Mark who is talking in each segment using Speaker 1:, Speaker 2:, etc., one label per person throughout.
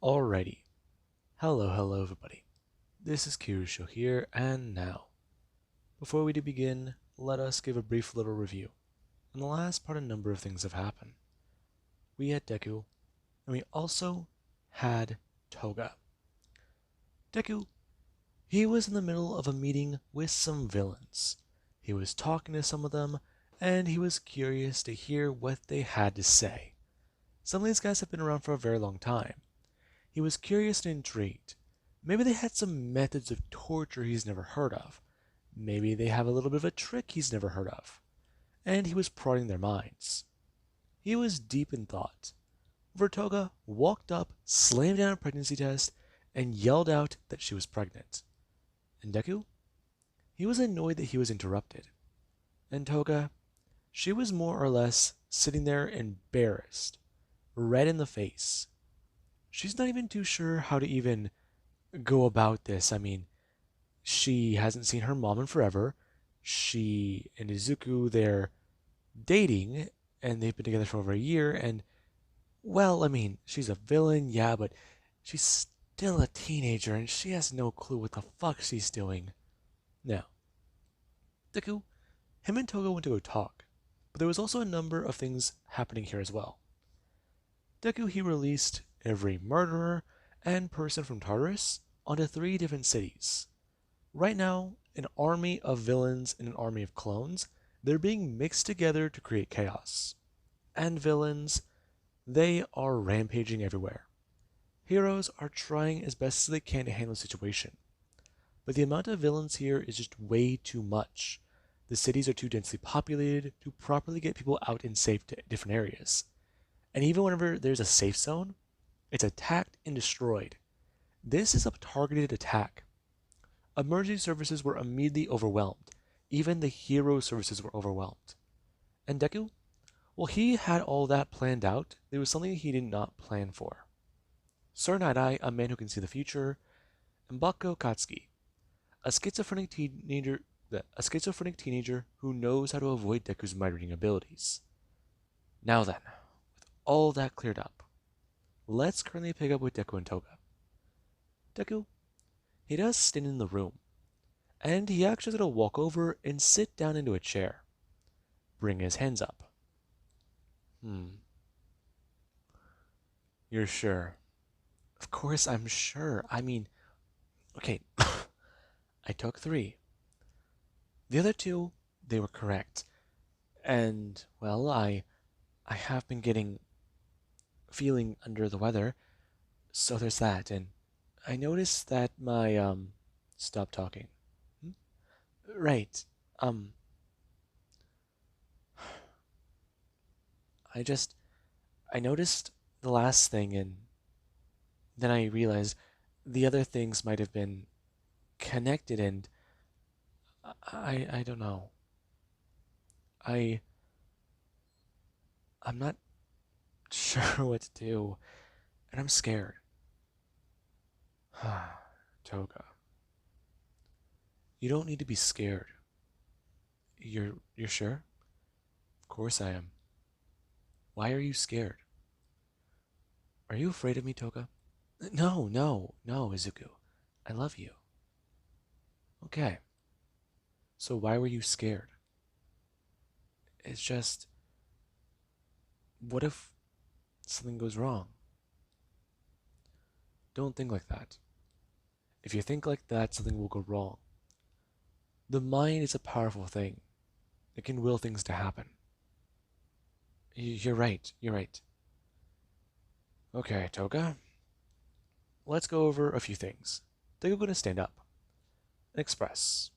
Speaker 1: Alrighty. Hello everybody. This is Kirusho here, and now, before we do begin, let us give a brief little review. In the last part, a number of things have happened. We had Deku, and we also had Toga. Deku, he was in the middle of a meeting with some villains. He was talking to some of them, and he was curious to hear what they had to say. Some of these guys have been around for a very long time. He was curious and intrigued. Maybe they had some methods of torture he's never heard of. Maybe they have a little bit of a trick he's never heard of. And he was prodding their minds. He was deep in thought. Vertoga walked up, slammed down a pregnancy test, and yelled out that she was pregnant. And Deku? He was annoyed that he was interrupted. And Toga? She was more or less sitting there embarrassed, red in the face. She's not even too sure how to even go about this. I mean, she hasn't seen her mom in forever. She and Izuku, they're dating, and they've been together for over a year, and, well, I mean, she's a villain, yeah, but she's still a teenager, and she has no clue what the fuck she's doing. Now, Deku, him and Toga went to go talk, but there was also a number of things happening here as well. Deku, he released every murderer and person from Tartarus onto 3 different cities. Right now, an army of villains and an army of clones, they're being mixed together to create chaos. And villains, they are rampaging everywhere. Heroes are trying as best as they can to handle the situation. But the amount of villains here is just way too much. The cities are too densely populated to properly get people out in safe different areas. And even whenever there's a safe zone, it's attacked and destroyed. This is a targeted attack. Emergency services were immediately overwhelmed. Even the hero services were overwhelmed. And Deku? Well, he had all that planned out. There was something he did not plan for. Sir Night-Eye, a man who can see the future, and Bako Katsuki, a schizophrenic teenager who knows how to avoid Deku's mind-reading abilities. Now then, with all that cleared up, let's currently pick up with Deku and Toga. Deku, he does stand in the room, and he actually is going to walk over and sit down into a chair, bring his hands up. You're sure? Of course I'm sure. I mean, okay, I took 3. The other 2, they were correct. And, well, I have been feeling under the weather, so there's that, and I noticed that my, stop talking. Right, I noticed the last thing, and then I realized the other things might have been connected, and I don't know. I'm not sure what to do, and I'm scared. Toga, you don't need to be scared. You're sure? Of course I am. Why are you scared? Are you afraid of me, Toga? No, Izuku. I love you. Okay. So why were you scared? It's just, what if something goes wrong? Don't think like that. If you think like that, something will go wrong. The mind is a powerful thing. It can will things to happen. You're right. Okay, Toga. Let's go over a few things. Degu's going to stand up and express.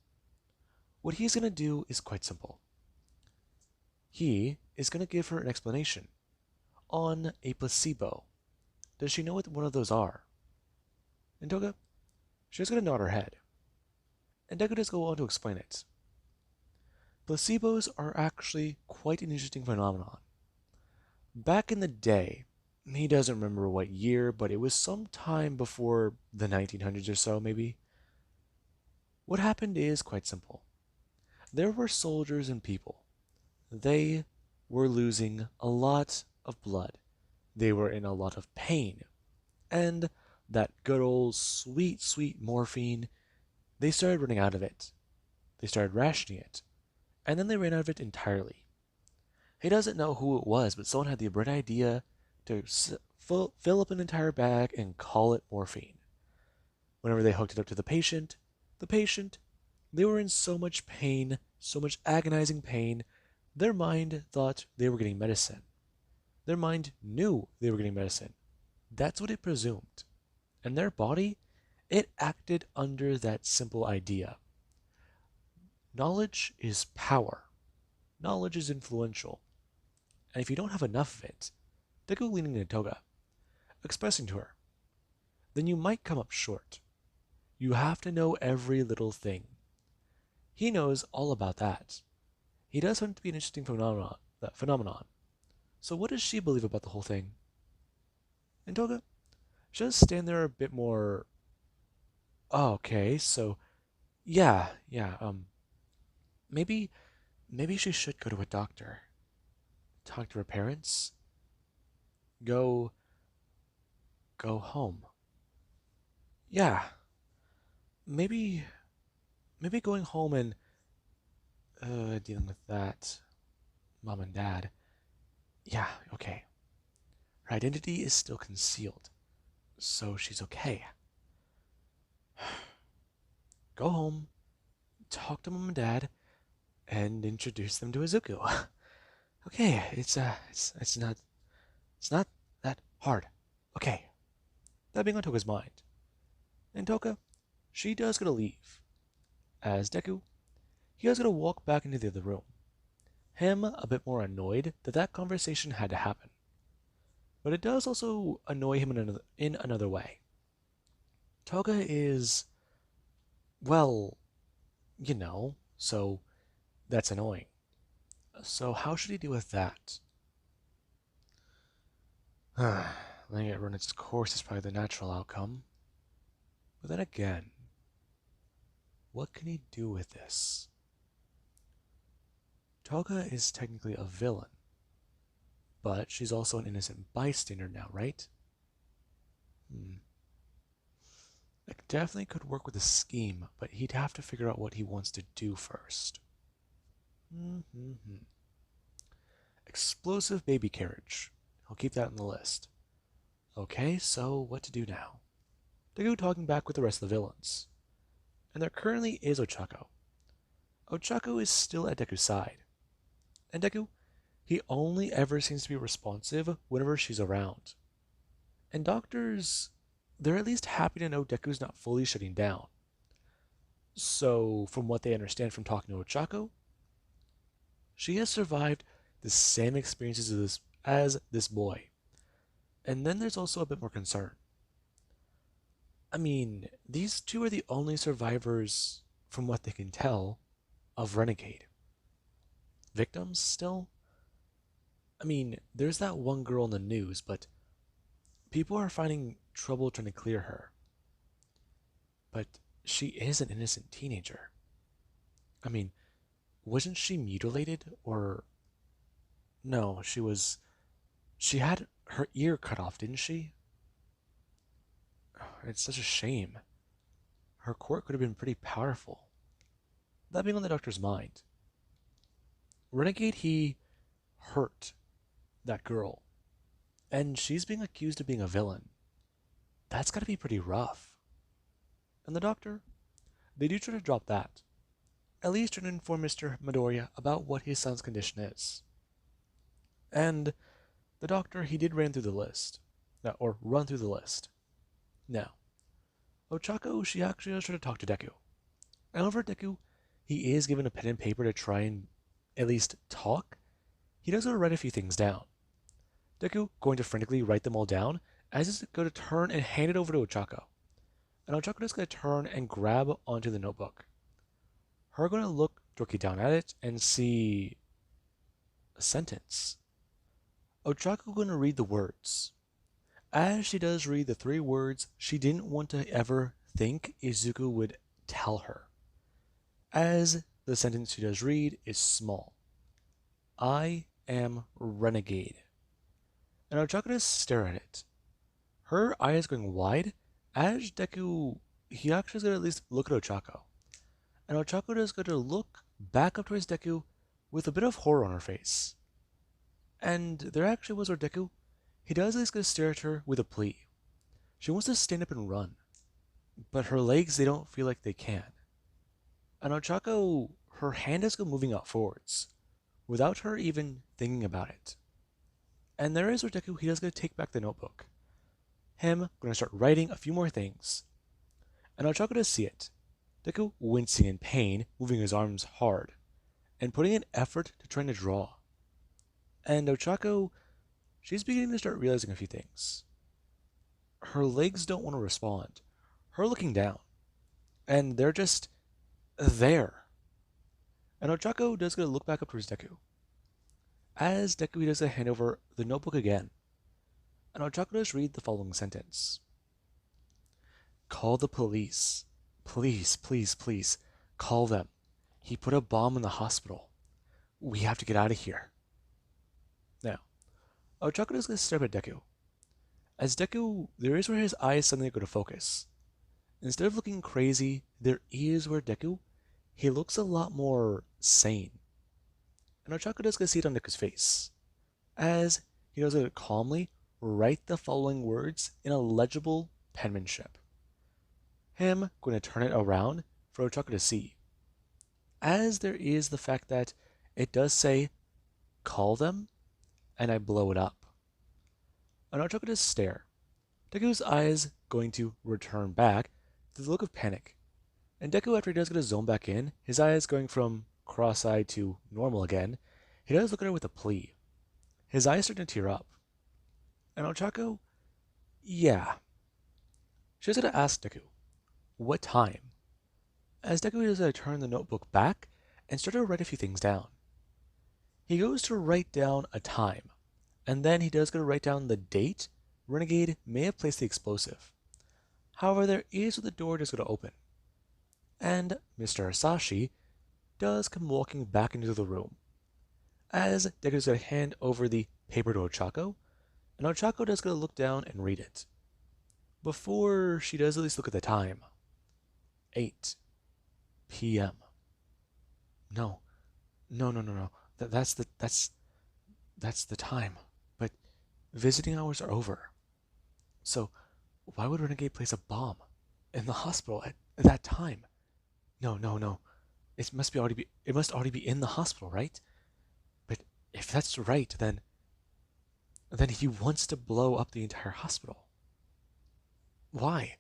Speaker 1: What he's going to do is quite simple. He is going to give her an explanation on a placebo. Does she know what one of those are? And Toga, she's going to nod her head. And Deku does go on to explain it. Placebos are actually quite an interesting phenomenon. Back in the day, he doesn't remember what year, but it was some time before the 1900s or so, maybe. What happened is quite simple. There were soldiers and people. They were losing a lot of blood. They were in a lot of pain. And that good old sweet, sweet morphine, they started running out of it. They started rationing it, and then they ran out of it entirely. He doesn't know who it was, but someone had the bright idea to fill up an entire bag and call it morphine. Whenever they hooked it up to the patient, they were in so much pain, so much agonizing pain, their mind thought they were getting medicine. Their mind knew they were getting medicine. That's what it presumed. And their body, it acted under that simple idea. Knowledge is power. Knowledge is influential. And if you don't have enough of it, Deku leaning into Toga, expressing to her, then you might come up short. You have to know every little thing. He knows all about that. He does find it to be an interesting phenomenon. So what does she believe about the whole thing? And Toga, just stand there a bit more. Oh, okay, so yeah, maybe she should go to a doctor. Talk to her parents. Go home. Yeah, maybe going home and dealing with that. Mom and dad. Yeah, okay. Her identity is still concealed, so she's okay. Go home, talk to mom and dad, and introduce them to Izuku. Okay, it's not that hard. Okay. That being on Toga's mind. And Toga, she does gonna leave. As Deku, he is gonna walk back into the other room. Him a bit more annoyed that that conversation had to happen. But it does also annoy him in another way. Toga is, well, so that's annoying. So how should he deal with that? Letting it run its course is probably the natural outcome. But then again, what can he do with this? Toga is technically a villain, but she's also an innocent bystander now, right? It definitely could work with a scheme, but he'd have to figure out what he wants to do first. Explosive baby carriage. I'll keep that on the list. Okay, so what to do now? Deku talking back with the rest of the villains. And there currently is Ochako. Ochako is still at Deku's side. And Deku, he only ever seems to be responsive whenever she's around. And doctors, they're at least happy to know Deku's not fully shutting down. So, from what they understand from talking to Ochako, she has survived the same experiences as this boy. And then there's also a bit more concern. I mean, these two are the only survivors, from what they can tell, of Renegade. Victims still? I mean, there's that one girl in the news, but people are finding trouble trying to clear her. But she is an innocent teenager. I mean, wasn't she mutilated or... No, she had her ear cut off, didn't she? It's such a shame. Her quirk could have been pretty powerful. That being on the doctor's mind. Renegade, he hurt that girl. And she's being accused of being a villain. That's gotta be pretty rough. And the doctor, they do try to drop that. At least try to inform Mr. Midoriya about what his son's condition is. And the doctor, he did run through the list. Now, Ochako, she actually does try to talk to Deku. However, Deku, he is given a pen and paper to try and at least talk. He does go to write a few things down. Deku going to frantically write them all down as he's going to turn and hand it over to Ochako. And Ochako is going to turn and grab onto the notebook. Her going to look directly down at it and see a sentence. Ochako going to read the words. As she does read the 3 words she didn't want to ever think Izuku would tell her. As the sentence she does read is small. I am Renegade. And Ochako does stare at it. Her eyes going wide As Deku, he actually is going to at least look at Ochako. And Ochako is going to look back up towards Deku with a bit of horror on her face. And there actually was where Deku, he does at least going to stare at her with a plea. She wants to stand up and run, but her legs, they don't feel like they can. And Ochako, her hand is moving out forwards, without her even thinking about it. And there is where Deku, he does going to take back the notebook. Him going to start writing a few more things. And Ochako does see it. Deku wincing in pain, moving his arms hard, and putting in effort to trying to draw. And Ochako, she's beginning to start realizing a few things. Her legs don't want to respond. Her looking down. And they're just there. And Ochako does get to look back up towards Deku. As Deku does hand over the notebook again. And Ochako does read the following sentence. Call the police. Please, please, please. Call them. He put a bomb in the hospital. We have to get out of here. Now, Ochako does get to stare at Deku. As Deku, there is where his eyes suddenly go to focus. Instead of looking crazy, there is where Deku, he looks a lot more sane. And Ochako does get to see it on Deku's face. As he does it calmly, write the following words in a legible penmanship. Him going to turn it around for Ochako to see. As there is the fact that it does say, call them, and I blow it up. And Ochako does stare. Deku's eyes going to return back to the look of panic. And Deku, after he does get a zone back in, his eyes going from cross-eyed to normal again, he does look at her with a plea. His eyes starting to tear up. And Ochako, yeah. She's going to ask Deku, what time? As Deku does turn the notebook back and start to write a few things down. He goes to write down a time, and then he does go to write down the date Renegade may have placed the explosive. However, there is where the door does go to open. And Mr. Asashi does come walking back into the room. As Deku is going to hand over the paper to Ochako, and Ochako does go to look down and read it. Before she does at least look at the time. 8 p.m. No. That's the time. But visiting hours are over. So why would Renegade place a bomb in the hospital at that time? No. It must already be in the hospital, right? But if that's right, then he wants to blow up the entire hospital. Why?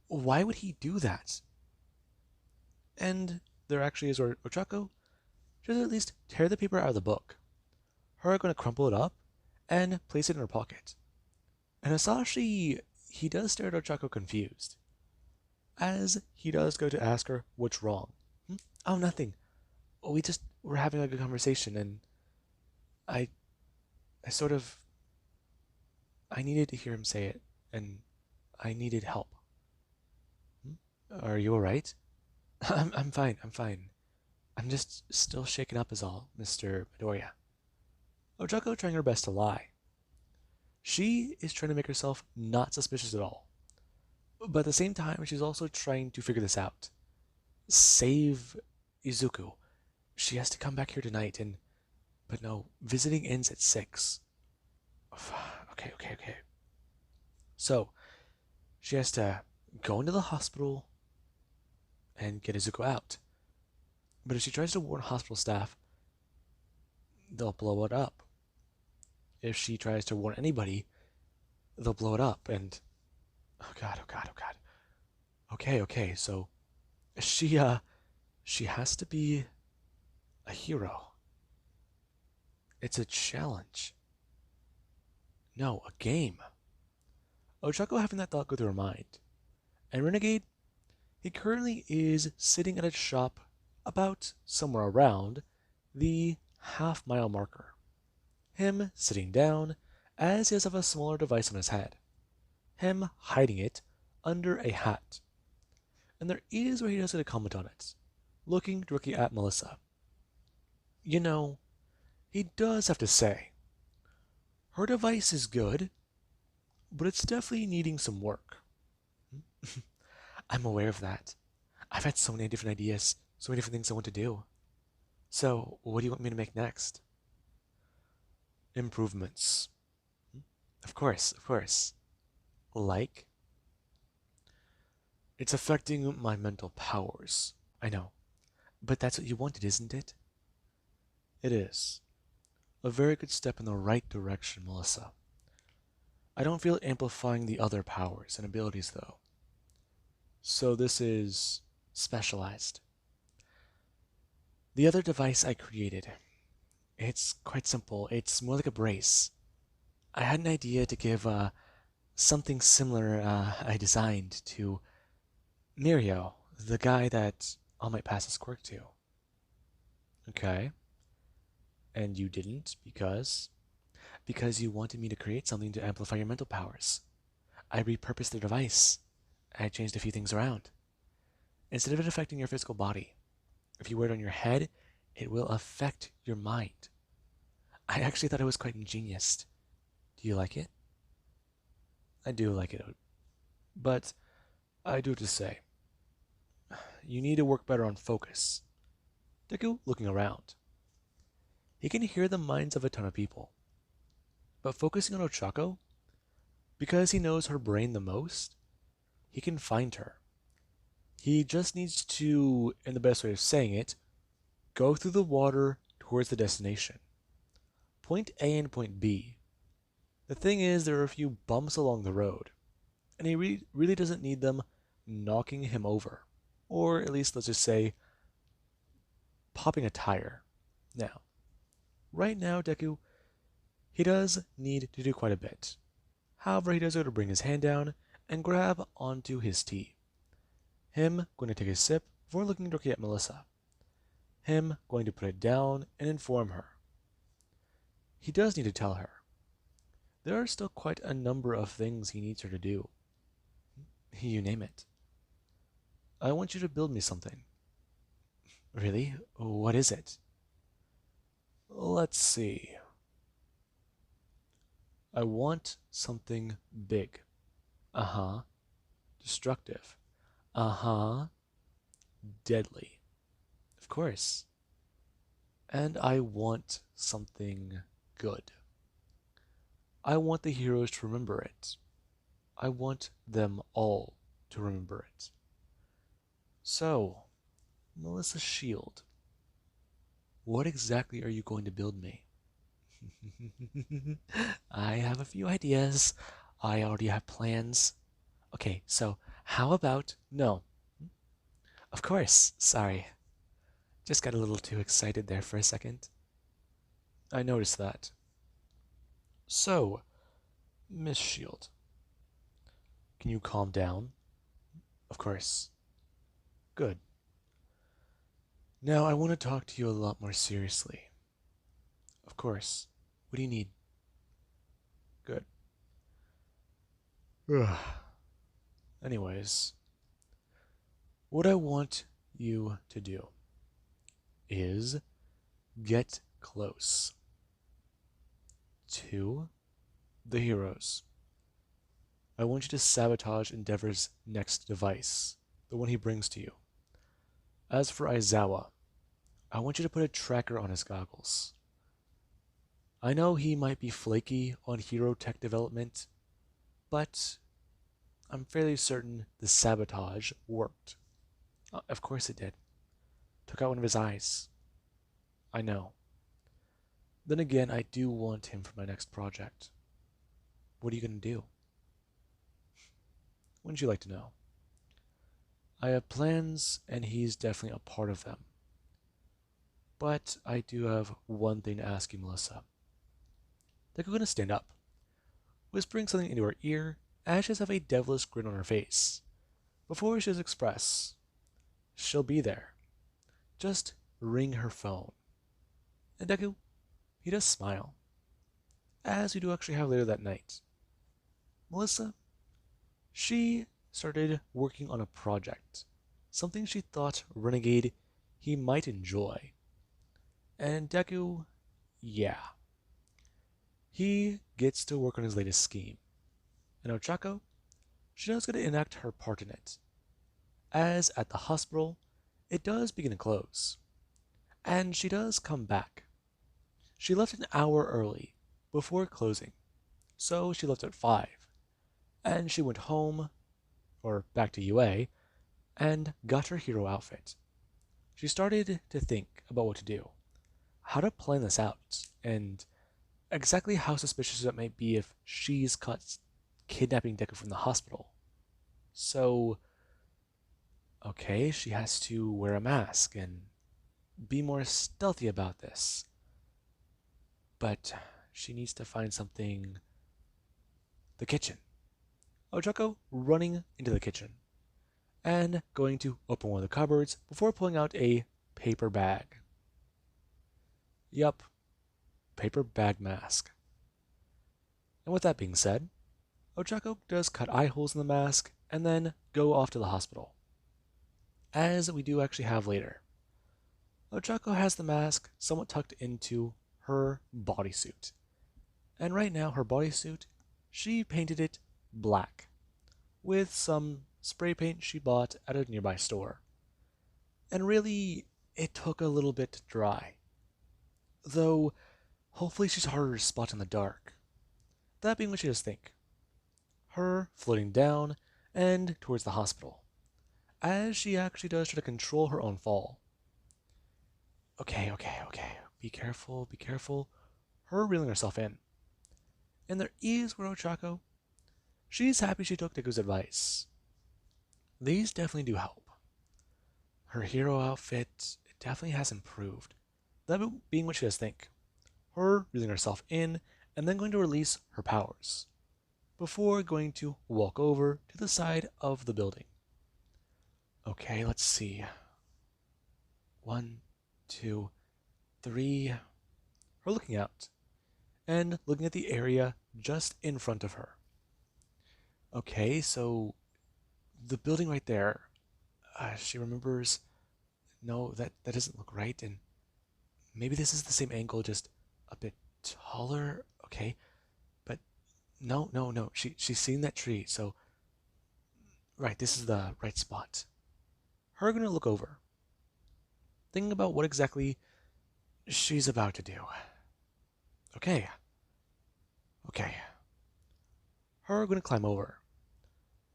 Speaker 1: Why would he do that? And there actually is where Ochako should at least tear the paper out of the book. Her going to crumple it up and place it in her pocket. And Asashi, he does stare at Ochako confused. As he does go to ask her what's wrong. Oh, nothing. We're having a good conversation, and I needed to hear him say it, and I needed help. Are you alright? I'm fine. I'm just still shaken up is all, Mr. Midoriya. Ochako trying her best to lie. She is trying to make herself not suspicious at all. But at the same time, she's also trying to figure this out. Save Izuku. She has to come back here tonight, but no, visiting ends at 6. Okay. So, she has to go into the hospital and get Izuku out. But if she tries to warn hospital staff, they'll blow it up. If she tries to warn anybody, they'll blow it up. And oh god. Okay. So she has to be a hero. It's a challenge. No, a game. Ochako having that thought go through her mind. And Renegade, he currently is sitting at a shop about somewhere around the half-mile marker. Him sitting down as he has a smaller device on his head. Him hiding it under a hat. And there is where he does get a comment on it, looking directly at Melissa. You know, he does have to say, her device is good, but it's definitely needing some work. I'm aware of that. I've had so many different ideas, so many different things I want to do. So, what do you want me to make next? Improvements. Of course, of course. Like, it's affecting my mental powers. I know. But that's what you wanted, isn't it? It is. A very good step in the right direction, Melissa. I don't feel amplifying the other powers and abilities, though. So this is specialized. The other device I created, it's quite simple. It's more like a brace. I had an idea to give something similar I designed to Mirio, the guy that All Might pass his quirk to. Okay. And you didn't because? Because you wanted me to create something to amplify your mental powers. I repurposed the device. I changed a few things around. Instead of it affecting your physical body, if you wear it on your head, it will affect your mind. I actually thought it was quite ingenious. Do you like it? I do like it, but I do have to say, you need to work better on focus. Deku looking around. He can hear the minds of a ton of people, but focusing on Ochako, because he knows her brain the most, he can find her. He just needs to, in the best way of saying it, go through the water towards the destination. Point A and point B. The thing is, there are a few bumps along the road, and he really doesn't need them knocking him over. Or at least, let's just say, popping a tire. Now, right now, Deku, he does need to do quite a bit. However, he does go to bring his hand down and grab onto his tea. Him going to take a sip before looking directly at Melissa. Him going to put it down and inform her. He does need to tell her. There are still quite a number of things he needs her to do. You name it. I want you to build me something. Really? What is it? Let's see. I want something big. Uh-huh. Destructive. Uh-huh. Deadly. Of course. And I want something good. I want the heroes to remember it. I want them all to remember it. So, Melissa Shield, what exactly are you going to build me? I have a few ideas. I already have plans. Okay, so how about no? Of course, sorry. Just got a little too excited there for a second. I noticed that. So, Miss Shield, can you calm down? Of course. Good. Now I want to talk to you a lot more seriously. Of course. What do you need? Good. Anyways, what I want you to do is get close to the heroes. I want you to sabotage Endeavor's next device, the one he brings to you. As for Aizawa, I want you to put a tracker on his goggles. I know he might be flaky on hero tech development, but I'm fairly certain the sabotage worked. Of course it did. Took out one of his eyes. I know. Then again, I do want him for my next project. What are you going to do? Wouldn't you like to know? I have plans, and he's definitely a part of them. But I do have one thing to ask you, Melissa. They're going to stand up, whispering something into her ear as she has a devilish grin on her face. Before she does express, she'll be there. Just ring her phone. And Deku, he does smile, as we do actually have later that night. Melissa, she started working on a project, something she thought Renegade he might enjoy. And Deku, yeah. He gets to work on his latest scheme. And Ochako, she does get to enact her part in it, as at the hospital, it does begin to close, and she does come back. She left an hour early, before closing, so she left at 5, and she went home, or back to UA, and got her hero outfit. She started to think about what to do, how to plan this out, and exactly how suspicious it might be if she's caught kidnapping Deku from the hospital. So, okay, she has to wear a mask and be more stealthy about this. But she needs to find something. The kitchen. Ochako running into the kitchen and going to open one of the cupboards before pulling out a paper bag. Yup, paper bag mask. And with that being said, Ochako does cut eye holes in the mask and then go off to the hospital. As we do actually have later, Ochako has the mask somewhat tucked into her bodysuit. And right now, her bodysuit, she painted it black with some spray paint she bought at a nearby store. And really, it took a little bit to dry. Though, hopefully she's harder to spot in the dark. That being what she does think. Her floating down and towards the hospital, as she actually does try to control her own fall. Okay. Be careful, be careful. Her reeling herself in. And there is where Ochako. She's happy she took Deku's advice. These definitely do help. Her hero outfit, it definitely has improved. That being what she does think. Her reeling herself in and then going to release her powers, before going to walk over to the side of the building. Okay, let's see. 1, 2, 3. Her looking out and looking at the area just in front of her. Okay, so the building right there, she remembers, no, that doesn't look right, and maybe this is the same angle, just a bit taller. Okay, but no, she's seen that tree, so right, this is the right spot. Her gonna look over, thinking about what exactly she's about to do. Okay. Her gonna climb over,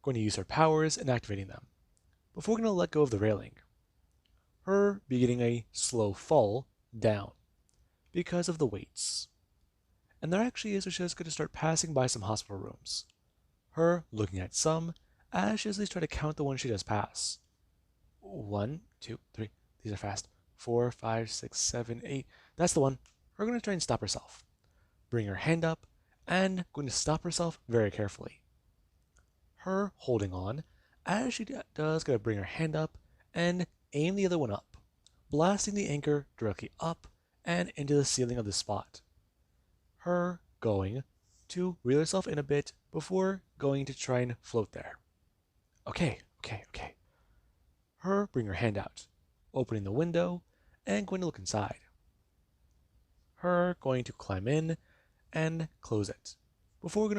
Speaker 1: going to use her powers and activating them, before gonna let go of the railing. Her beginning a slow fall down, because of the weights. And there actually is where she's going to start passing by some hospital rooms. Her looking at some, as she at least try to count the ones she does pass. 1, 2, 3. These are fast. 4, 5, 6, 7, 8. That's the one. Her going to try and stop herself. Bring her hand up, and going to stop herself very carefully. Her holding on, as she does going to bring her hand up and aim the other one up, blasting the anchor directly up and into the ceiling of the spot. Her going to reel herself in a bit before going to try and float there. Okay. Her bring her hand out, opening the window and going to look inside. Her going to climb in and close it before going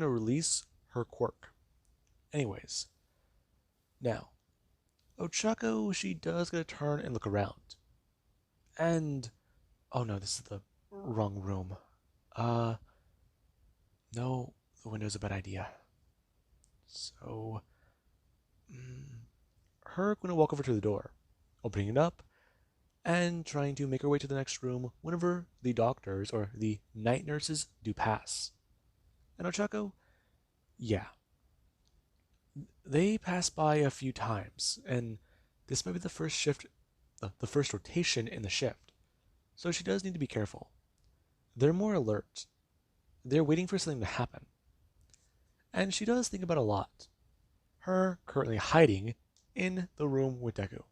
Speaker 1: to release her quirk. Anyways, now Ochako, she does get to turn and look around. And oh no, this is the wrong room. No, the window's a bad idea. So, her gonna walk over to the door, opening it up, and trying to make her way to the next room whenever the doctors or the night nurses do pass. And Ochako, yeah, they pass by a few times, and this might be the first shift, the first rotation in the shift. So she does need to be careful. They're more alert. They're waiting for something to happen. And she does think about a lot. Her currently hiding in the room with Deku.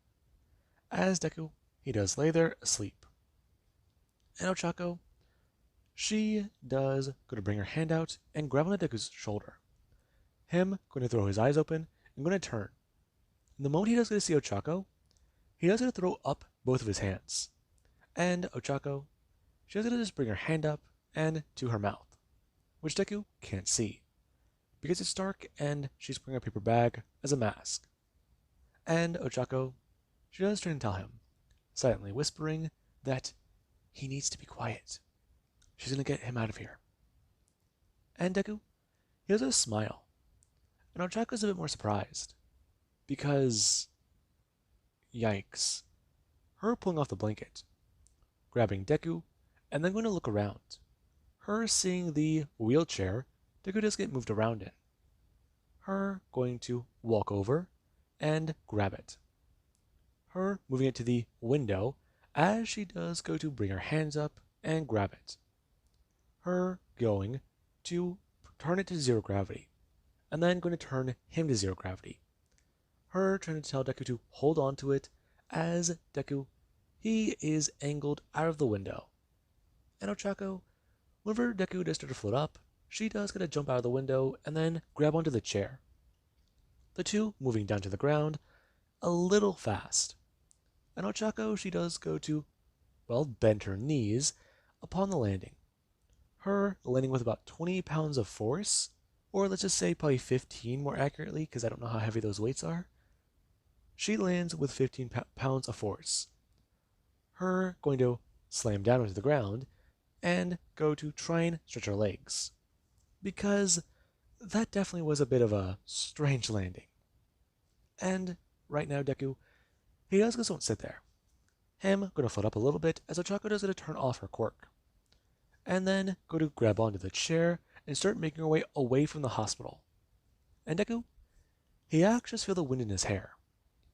Speaker 1: As Deku, he does lay there asleep. And Ochako, she does go to bring her hand out and grab onto Deku's shoulder. Him going to throw his eyes open and going to turn. And the moment he does get to see Ochako, he does going to throw up both of his hands. And Ochako, she does going to just bring her hand up and to her mouth, which Deku can't see. because it's dark and she's wearing a paper bag as a mask. And Ochako, she does try and tell him, silently whispering that he needs to be quiet. She's gonna get him out of here. And Deku, he does a smile. And Ochako's a bit more surprised. Because, yikes. Her pulling off the blanket, grabbing Deku, and then going to look around. Her seeing the wheelchair Deku does get moved around in. Her going to walk over and grab it. Her moving it to the window as she does go to bring her hands up and grab it. Her going to turn it to zero gravity, and then going to turn him to zero gravity. Her trying to tell Deku to hold on to it as Deku, he is angled out of the window. And Ochako, whenever Deku does start to float up, she does get to jump out of the window and then grab onto the chair. The two moving down to the ground a little fast. And Ochako, she does go to, well, bend her knees upon the landing. Her landing with about 20 pounds of force, or let's just say probably 15 more accurately, because I don't know how heavy those weights are. She lands with 15 pounds of force. Her going to slam down onto the ground and go to try and stretch her legs. Because that definitely was a bit of a strange landing. And right now, Deku, he does just won't sit there. Him going to float up a little bit as Ochako does going to turn off her quirk. And then go to grab onto the chair and start making her way away from the hospital. And Deku, he actually just feels the wind in his hair.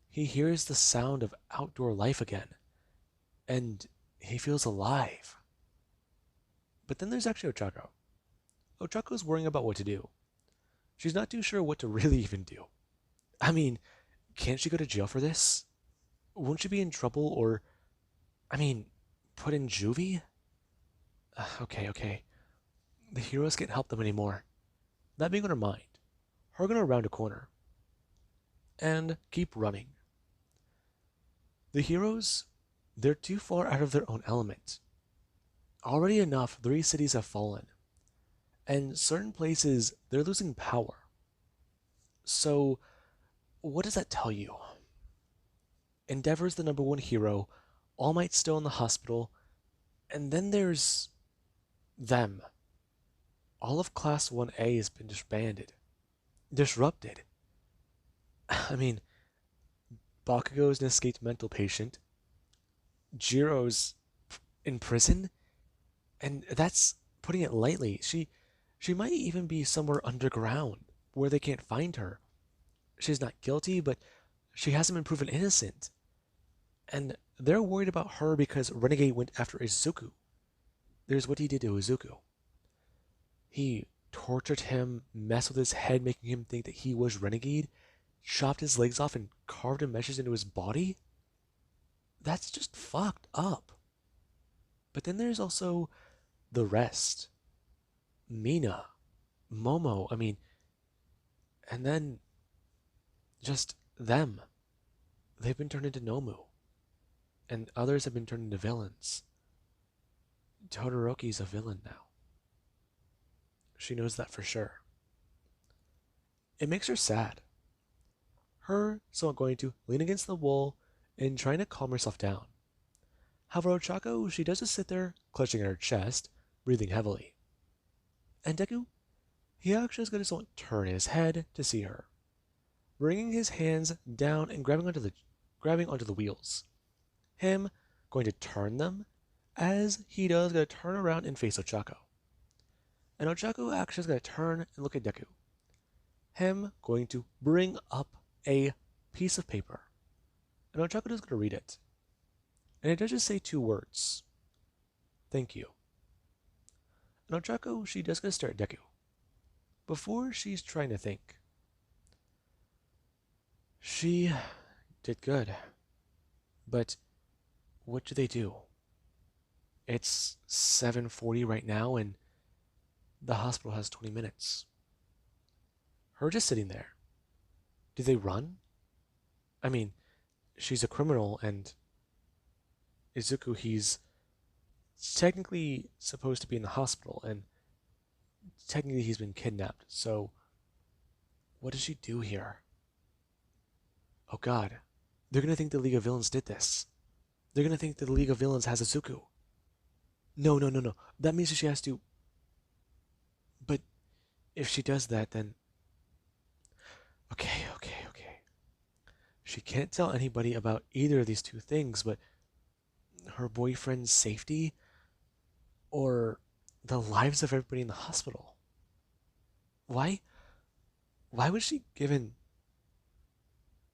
Speaker 1: He hears the sound of outdoor life again. And he feels alive. But then there's actually Ochako. Ochako's worrying about what to do. She's not too sure what to really even do. I mean, can't she go to jail for this? Won't she be in trouble or, put in juvie? Okay. The heroes can't help them anymore. That being on her mind, her gonna round a corner and keep running. The heroes, they're too far out of their own element. Already enough, 3 cities have fallen, and certain places, they're losing power. So, what does that tell you? Endeavor's the number 1 hero, All Might's still in the hospital, and then there's them. All of Class 1A has been disrupted. Bakugo's an escaped mental patient, Jiro's in prison, and that's putting it lightly. She might even be somewhere underground where they can't find her. She's not guilty, but she hasn't been proven innocent. And they're worried about her because Renegade went after Izuku. There's what he did to Izuku. He tortured him, messed with his head, making him think that he was Renegade, chopped his legs off and carved in meshes into his body. That's just fucked up. But then there's also the rest. Mina, Momo, and then just them. They've been turned into Nomu. And others have been turned into villains. Todoroki's a villain now. She knows that for sure. It makes her sad. Her somewhat going to lean against the wall and trying to calm herself down. However, Ochako, she does just sit there, clutching at her chest, breathing heavily. And Deku, he actually is going to somewhat turn his head to see her, bringing his hands down and grabbing onto the wheels. Him going to turn them, as he does going to turn around and face Ochako. And Ochako actually is going to turn and look at Deku. Him going to bring up a piece of paper. And Ochako is going to read it. And it does just say 2 words. Thank you. And Ochako, she does going to stare at Deku. Before she's trying to think. She did good. But what do they do? It's 7:40 right now and the hospital has 20 minutes. Her just sitting there. Do they run? She's a criminal and Izuku, he's technically supposed to be in the hospital and technically he's been kidnapped. So What did she do here? Oh god. They're gonna think the League of Villains did this. They're gonna think the League of Villains has a Zuko. No, no, no, no. That means she has to. But if she does that, then. Okay, okay, okay. She can't tell anybody about either of these two things, but her boyfriend's safety or the lives of everybody in the hospital. Why? Why was she given.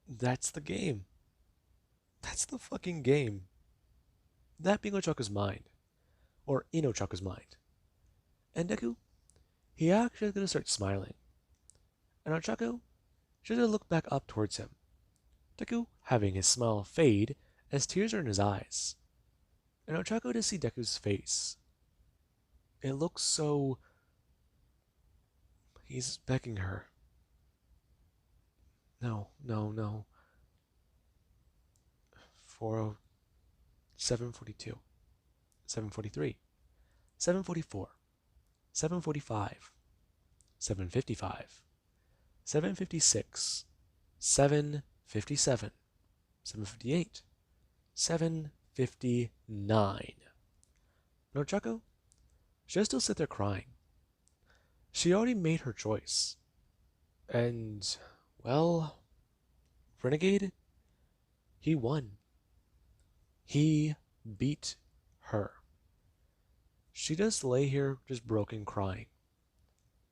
Speaker 1: That's the game. That's the fucking game. That being Ochako's mind. Or in Ochako's mind. And Deku, he actually is going to start smiling. And Ochako, she's going to look back up towards him. Deku having his smile fade as tears are in his eyes. And Ochako to see Deku's face. It looks so. He's begging her. No, no, no. 40, 742, 743, 744, 745, 755, 756, 757, 758, 759. No, Chucko, she'll still sit there crying. She already made her choice. And, well, Renegade, he won. He beat her. She does lay here just broken crying.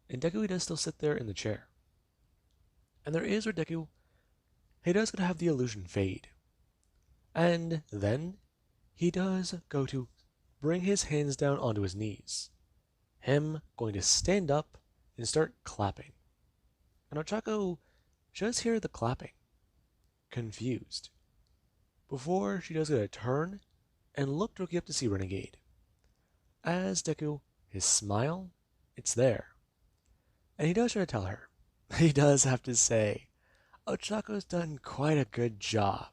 Speaker 1: And Deku does still sit there in the chair. And there is where Deku, he does gonna have the illusion fade. And then he does go to bring his hands down onto his knees. Him going to stand up and start clapping. And Ochako just hear the clapping, confused, before she does get a turn and look directly up to see Renegade. As Deku, his smile, it's there. And he does try to tell her. He does have to say, Ochako's done quite a good job.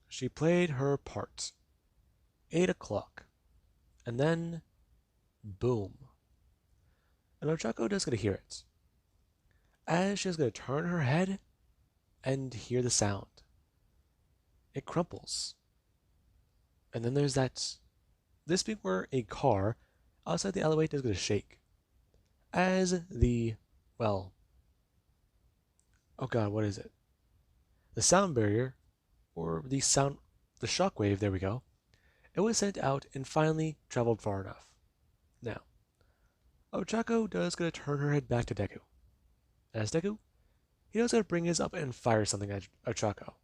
Speaker 1: She played her part. 8 o'clock. And then, boom. And Ochako does get to hear it. As she's going to turn her head and hear the sound. It crumples. And then there's that. This being where a car outside the alleyway does going to shake. As the, well, oh god, what is it? The sound barrier, or the shockwave, there we go. It was sent out and finally traveled far enough. Now, Ochako does going to turn her head back to Deku. As Deku, he does going to bring his up and fire something at Ochako.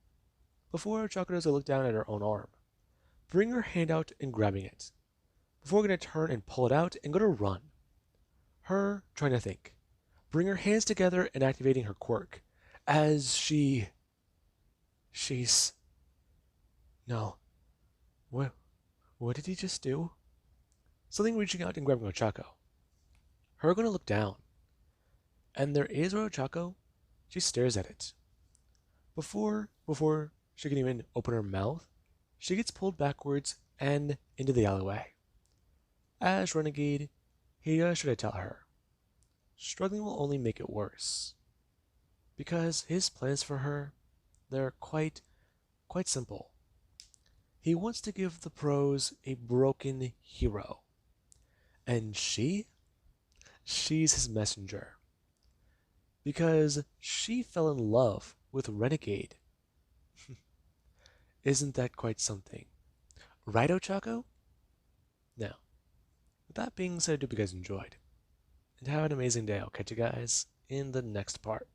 Speaker 1: Before Ochako does look down at her own arm, bring her hand out and grabbing it. Before going to turn and pull it out and go to run. Her trying to think. Bring her hands together and activating her quirk. As she's... No. What did he just do? Something reaching out and grabbing Ochako. Her going to look down. And there is where Ochako, she stares at it. Before she can even open her mouth, she gets pulled backwards and into the alleyway. As Renegade, he does try to tell her. Struggling will only make it worse. Because his plans for her, they're quite simple. He wants to give the pros a broken hero. And she's his messenger. Because she fell in love with Renegade. Isn't that quite something? Right, Ochako? Now, with that being said, I hope you guys enjoyed. And have an amazing day. I'll catch you guys in the next part.